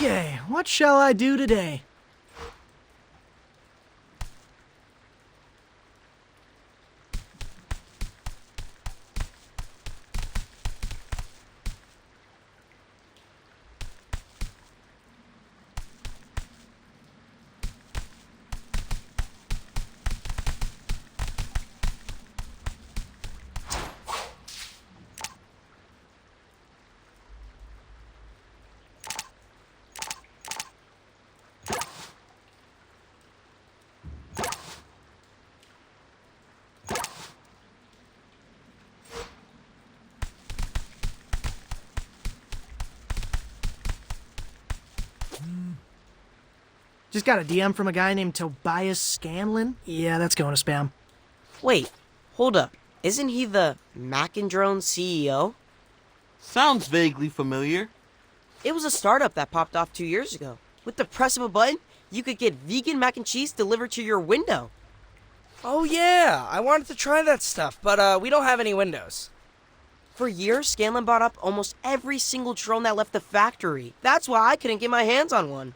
Okay, what shall I do today? Just got a DM from a guy named Tobias Scanlon. Yeah, that's going to spam. Wait, hold up. Isn't he the Mac and Drone CEO? Sounds vaguely familiar. It was a startup that popped off 2 years ago. With the press of a button, you could get vegan mac and cheese delivered to your window. Oh yeah, I wanted to try that stuff, but we don't have any windows. For years, Scanlon bought up almost every single drone that left the factory. That's why I couldn't get my hands on one.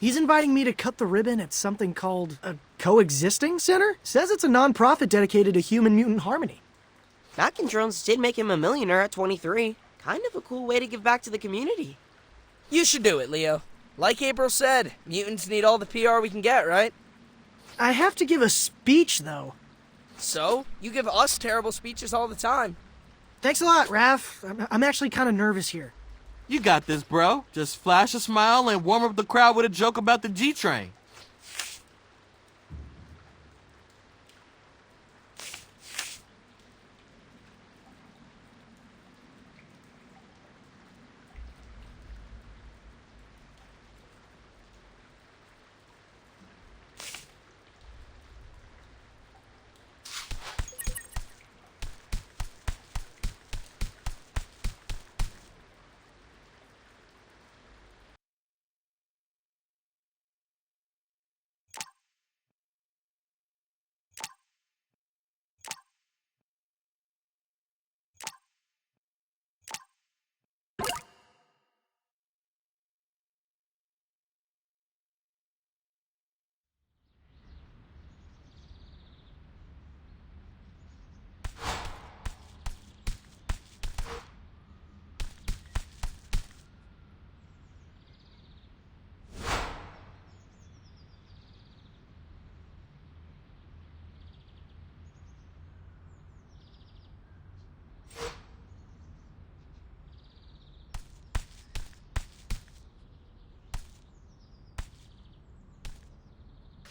He's inviting me to cut the ribbon at something called a coexisting center? Says it's a non-profit dedicated to human-mutant harmony. Mac and Drones did make him a millionaire at 23. Kind of a cool way to give back to the community. You should do it, Leo. Like April said, mutants need all the PR we can get, right? I have to give a speech, though. So, you give us terrible speeches all the time. Thanks a lot, Raph. I'm actually kind of nervous here. You got this, bro. Just flash a smile and warm up the crowd with a joke about the G-Train.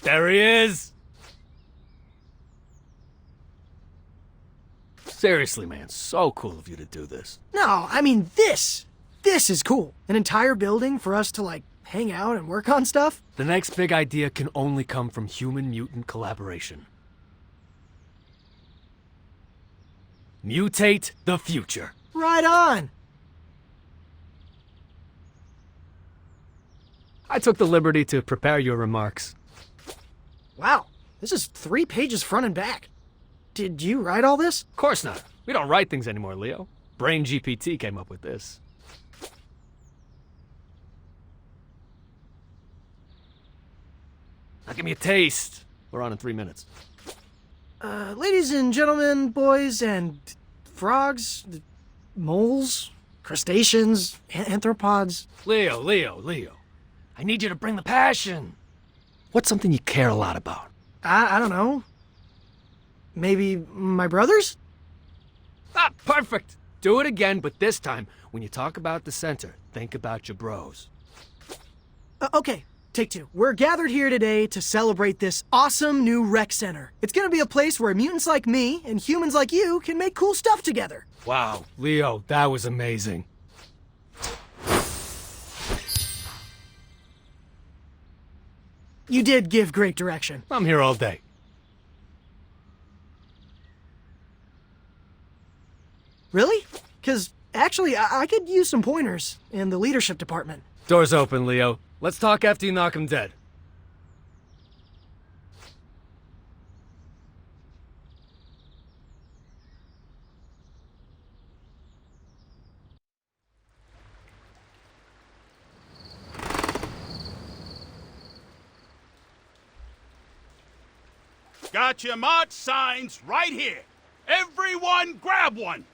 There he is! Seriously, man, so cool of you to do this. No, I mean this. This is cool. An entire building for us to, like, hang out and work on stuff. The next big idea can only come from human-mutant collaboration. Mutate the future. Right on. I took the liberty to prepare your remarks. Wow, this is 3 pages front and back. Did you write all this? Of course not. We don't write things anymore, Leo. Brain GPT came up with this. Now give me a taste. We're on in 3 minutes. Ladies and gentlemen, boys and frogs, moles, crustaceans, anthropods. Leo. I need you to bring the passion. What's something you care a lot about? I don't know. Maybe my brothers? Ah, perfect. Do it again, but this time, when you talk about the center, think about your bros. Okay, take 2. We're gathered here today to celebrate this awesome new rec center. It's gonna be a place where mutants like me and humans like you can make cool stuff together. Wow, Leo, that was amazing. You did give great direction. I'm here all day. Really? Because actually, I could use some pointers in the leadership department. Door's open, Leo. Let's talk after you knock him dead. Got your march signs right here. Everyone grab one.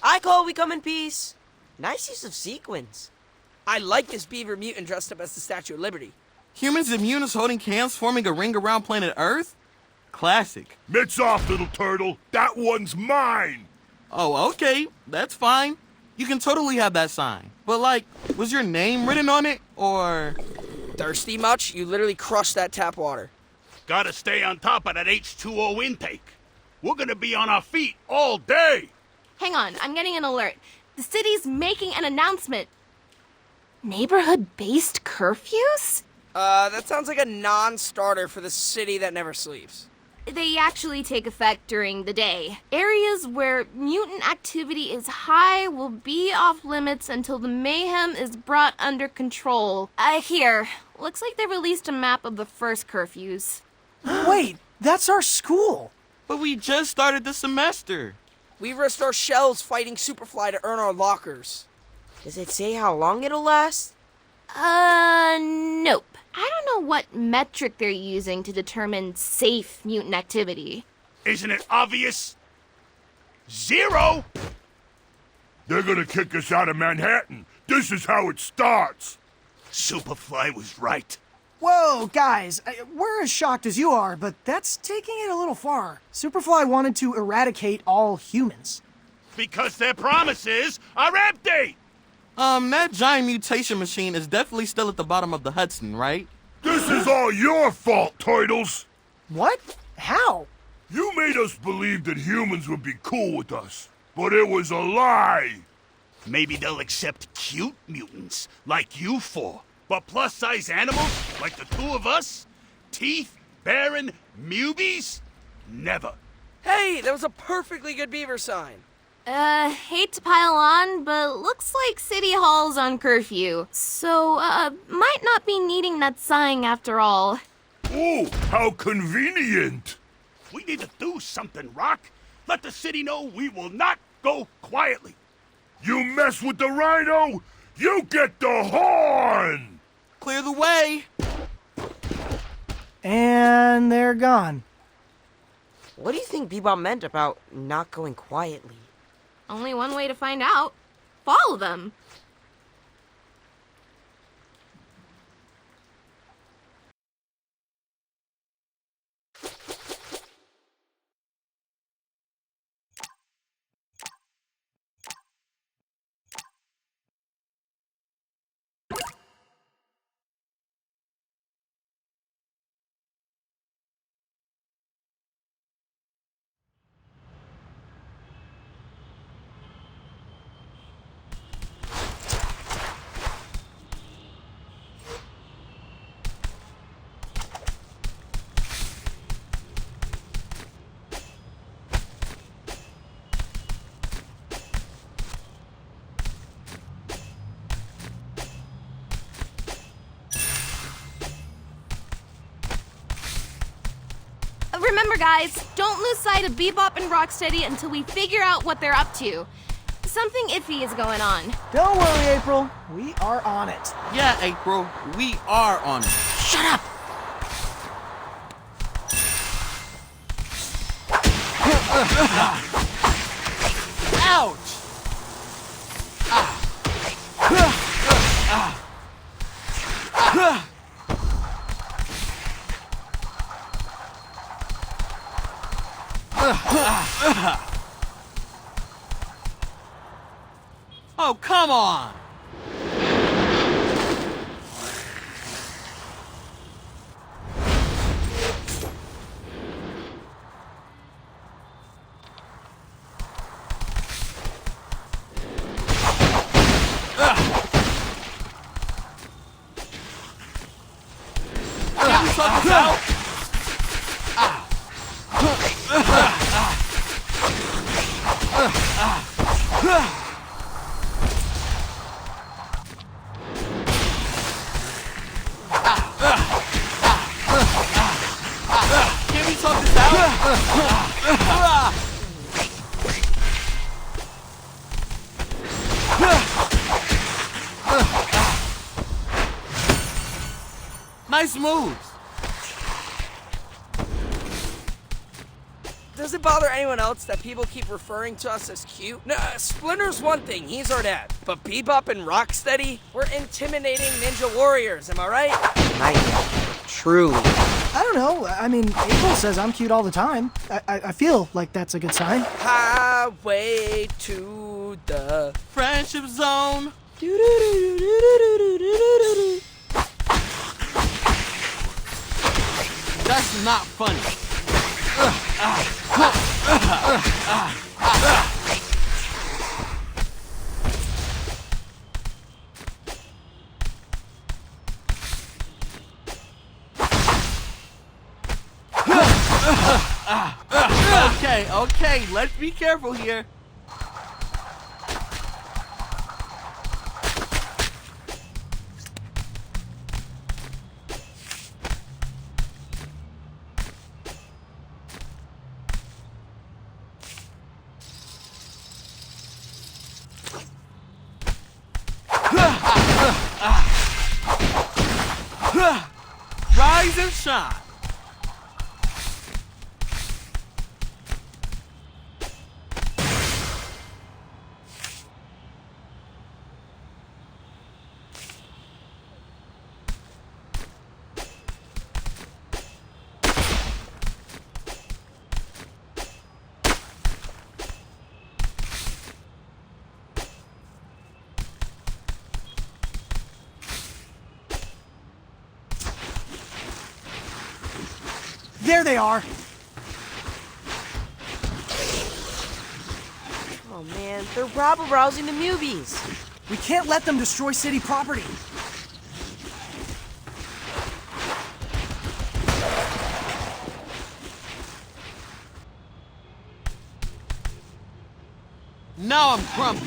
I call we come in peace. Nice use of sequins. I like this beaver mutant dressed up as the Statue of Liberty. Humans and mutants holding hands forming a ring around planet Earth? Classic. Mitts off, little turtle. That one's mine. Oh, okay. That's fine. You can totally have that sign. But like, was your name written on it? Or... Thirsty much? You literally crushed that tap water. Gotta stay on top of that H2O intake. We're gonna be on our feet all day. Hang on, I'm getting an alert. The city's making an announcement. Neighborhood-based curfews? That sounds like a non-starter for the city that never sleeps. They actually take effect during the day. Areas where mutant activity is high will be off limits until the mayhem is brought under control. Here. Looks like they released a map of the first curfews. Wait, that's our school. But we just started the semester. We risked our shells fighting Superfly to earn our lockers. Does it say how long it'll last? Nope. I don't know what metric they're using to determine safe mutant activity. Isn't it obvious? 0. They're gonna kick us out of Manhattan. This is how it starts. Superfly was right. Whoa, guys, we're as shocked as you are, but that's taking it a little far. Superfly wanted to eradicate all humans. Because their promises are empty. That giant mutation machine is definitely still at the bottom of the Hudson, right? This is all your fault, Turtles. What? How? You made us believe that humans would be cool with us, but it was a lie. Maybe they'll accept cute mutants like you four. But plus-size animals like the two of us? Teeth, barren, mubies? Never. Hey, that was a perfectly good beaver sign. Hate to pile on, but looks like City Hall's on curfew. So, might not be needing that sign after all. Oh, how convenient. We need to do something, Rock. Let the city know we will not go quietly. You mess with the rhino, you get the horn! Clear the way. And they're gone. What do you think Bebop meant about not going quietly? Only one way to find out. Follow them. Remember, guys, don't lose sight of Bebop and Rocksteady until we figure out what they're up to. Something iffy is going on. Don't worry, April. We are on it. Yeah, April, we are on it. Shut up! Ouch! Oh, come on! Can you sort this out? Can we sort this out? Nice moves. Does it bother anyone else that people keep referring to us as cute? No, Splinter's one thing, he's our dad. But Bebop and Rocksteady, we're intimidating ninja warriors, am I right? Not yet. Truly. I don't know. I mean, April says I'm cute all the time. I feel like that's a good sign. Highway to the... Friendship zone. That's not funny. Okay, let's be careful here. Rise and shine. There they are. Oh man, they're rabble-rousing the Mubies. We can't let them destroy city property. Now I'm grumpy.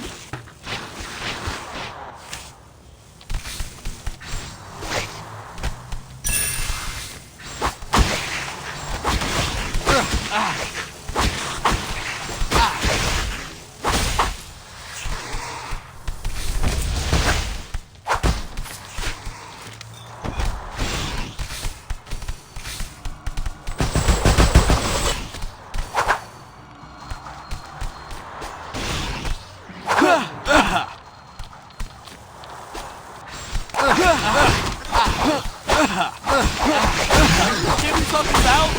Can we talk this out?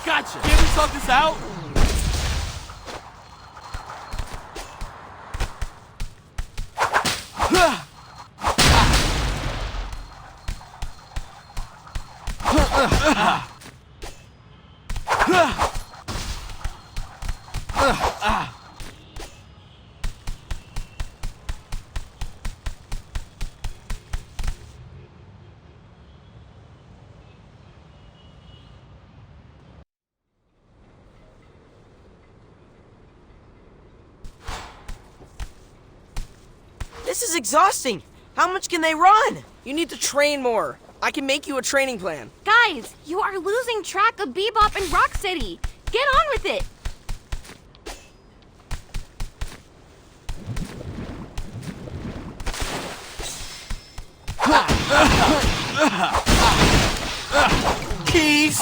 Gotcha. Can we talk this out? This is exhausting. How much can they run? You need to train more. I can make you a training plan. Guys, you are losing track of Bebop and Rocksteady. Get on with it. Keys.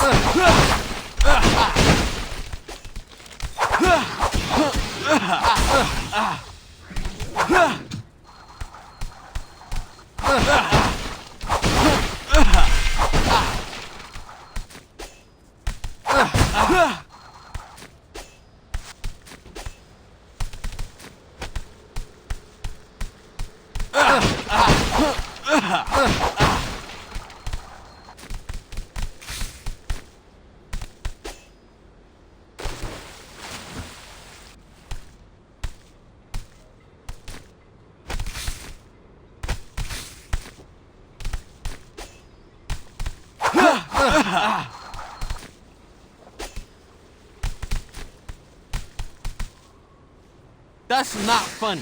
That's not funny.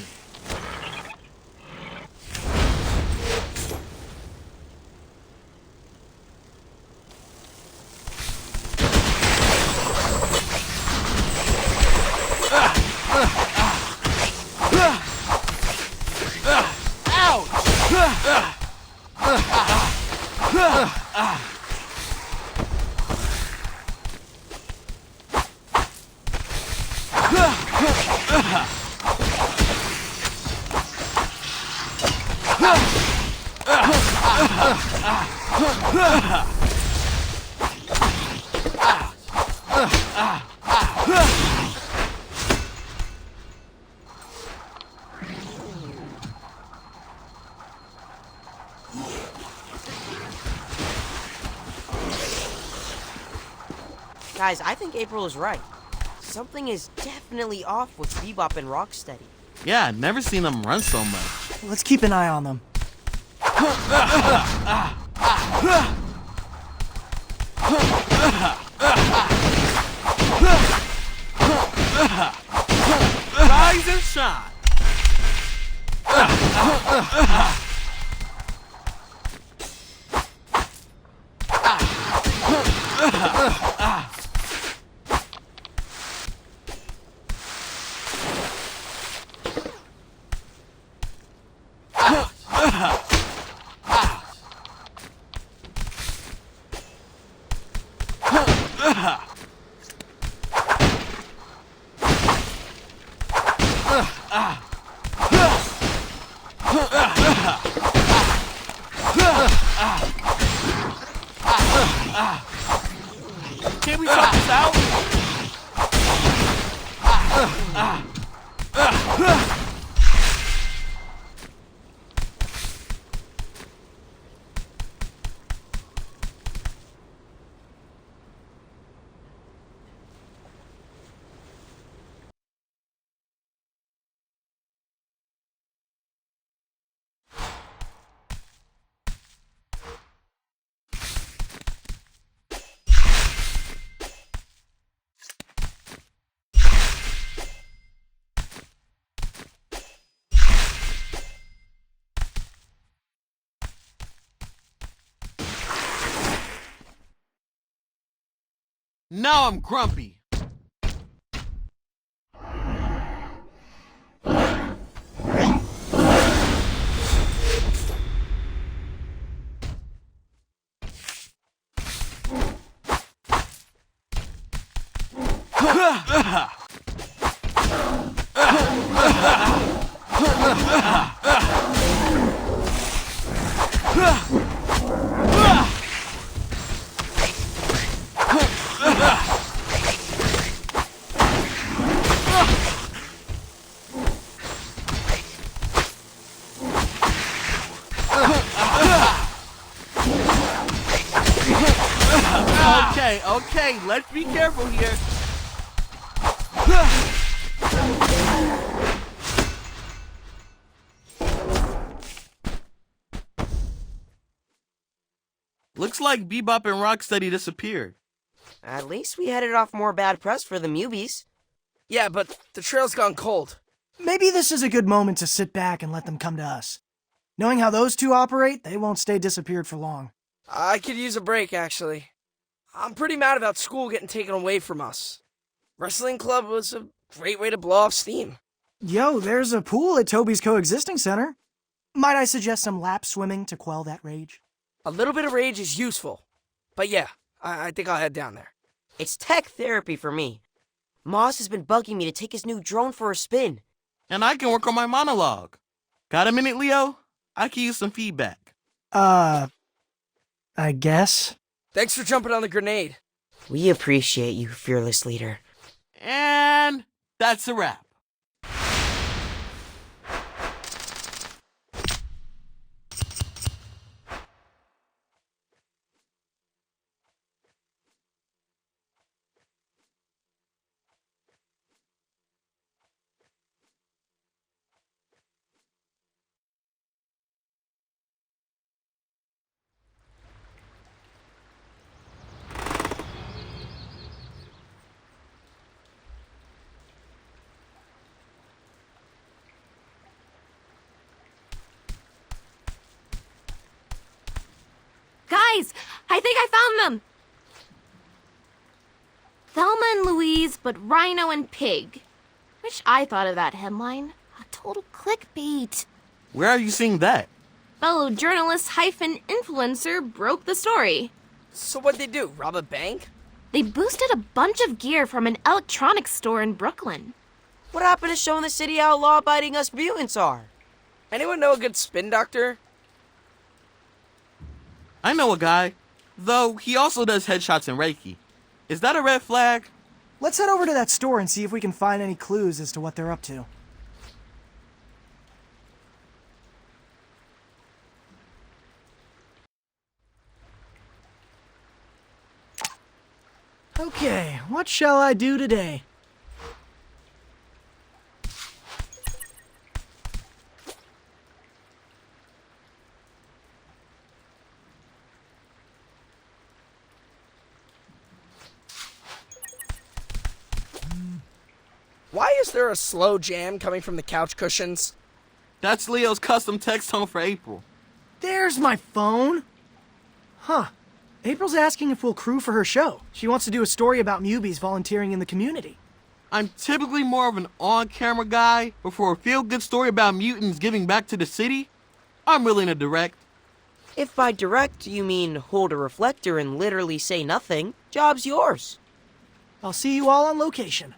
Guys, I think April is right. Something is definitely off with Bebop and Rocksteady. Yeah, I've never seen them run so much. Let's keep an eye on them. Rise and shine! Can't we talk this out? Now I'm grumpy. Okay, let's be careful here. Looks like Bebop and Rocksteady disappeared. At least we headed off more bad press for the Mubies. Yeah, but the trail's gone cold. Maybe this is a good moment to sit back and let them come to us. Knowing how those two operate, they won't stay disappeared for long. I could use a break, actually. I'm pretty mad about school getting taken away from us. Wrestling club was a great way to blow off steam. Yo, there's a pool at Toby's Coexisting Center. Might I suggest some lap swimming to quell that rage? A little bit of rage is useful. But yeah, I think I'll head down there. It's tech therapy for me. Moss has been bugging me to take his new drone for a spin. And I can work on my monologue. Got a minute, Leo? I can use some feedback. I guess. Thanks for jumping on the grenade. We appreciate you, fearless leader. And that's a wrap. Guys, I think I found them! Thelma and Louise, but Rhino and Pig. Wish I thought of that headline. A total clickbait. Where are you seeing that? Fellow journalist hyphen influencer broke the story. So what'd they do, rob a bank? They boosted a bunch of gear from an electronics store in Brooklyn. What happened to showing the city how law-abiding us mutants are? Anyone know a good spin doctor? I know a guy, though he also does headshots and Reiki. Is that a red flag? Let's head over to that store and see if we can find any clues as to what they're up to. Okay, what shall I do today? Why is there a slow jam coming from the couch cushions? That's Leo's custom text tone for April. There's my phone. Huh. April's asking if we'll crew for her show. She wants to do a story about newbies volunteering in the community. I'm typically more of an on-camera guy, but for a feel-good story about mutants giving back to the city, I'm willing to direct. If by direct you mean hold a reflector and literally say nothing, job's yours. I'll see you all on location.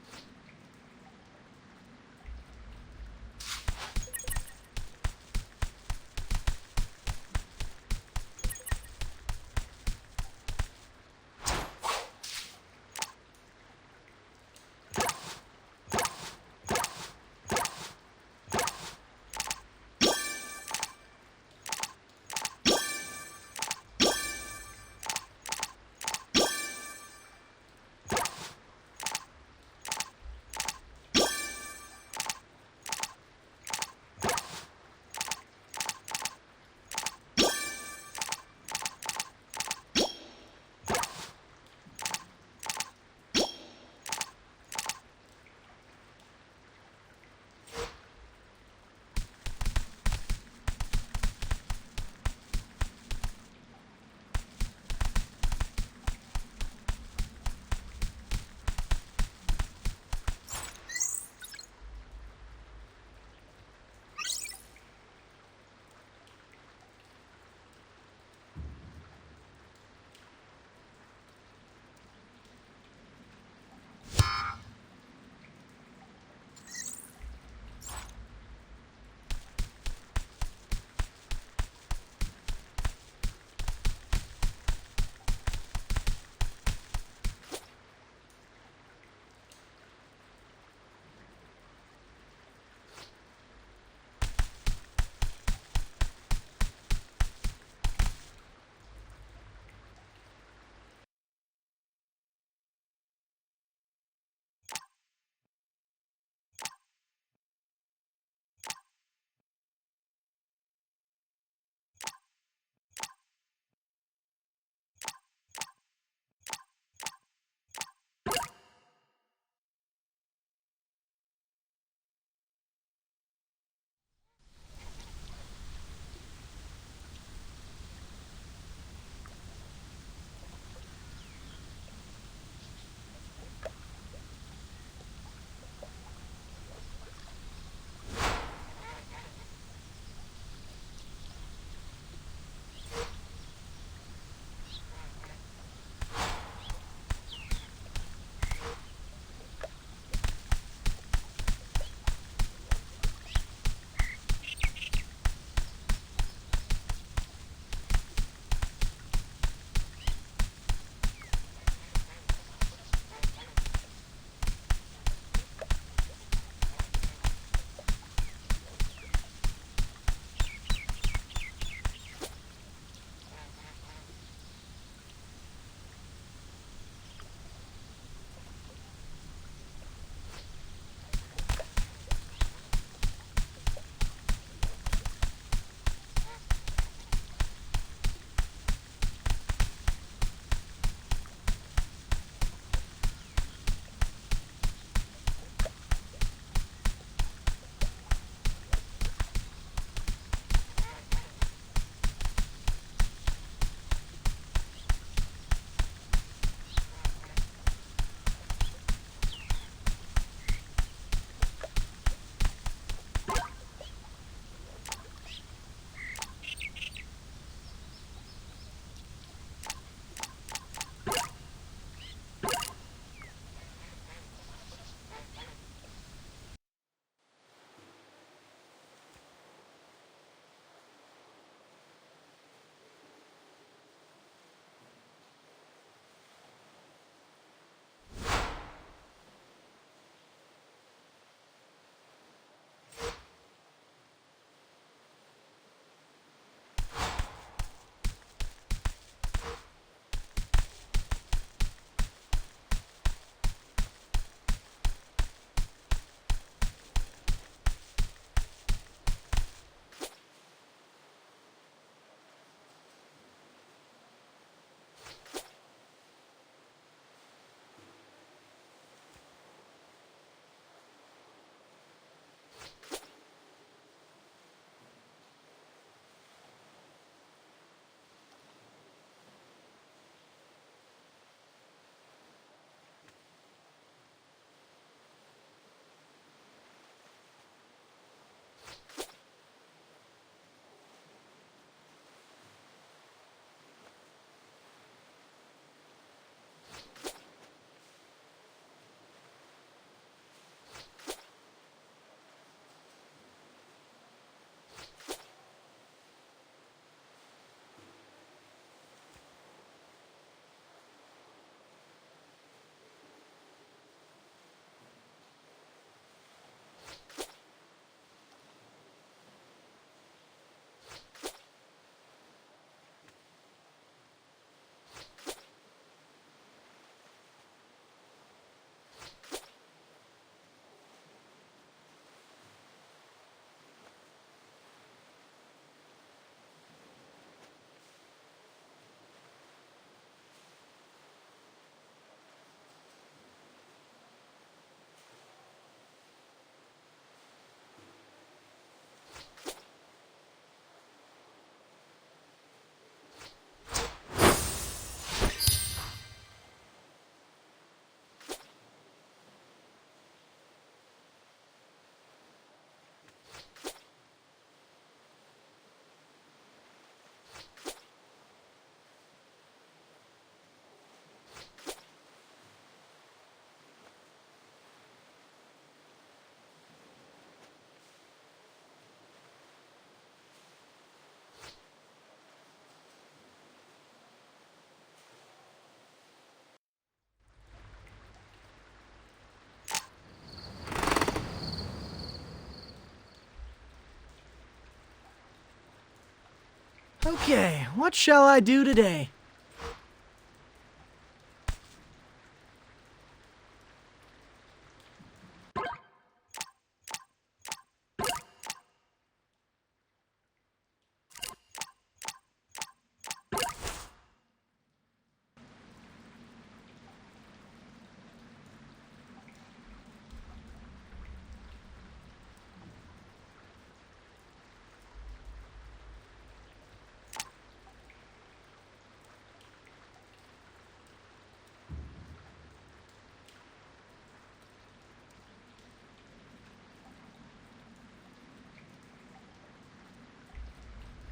Okay, what shall I do today?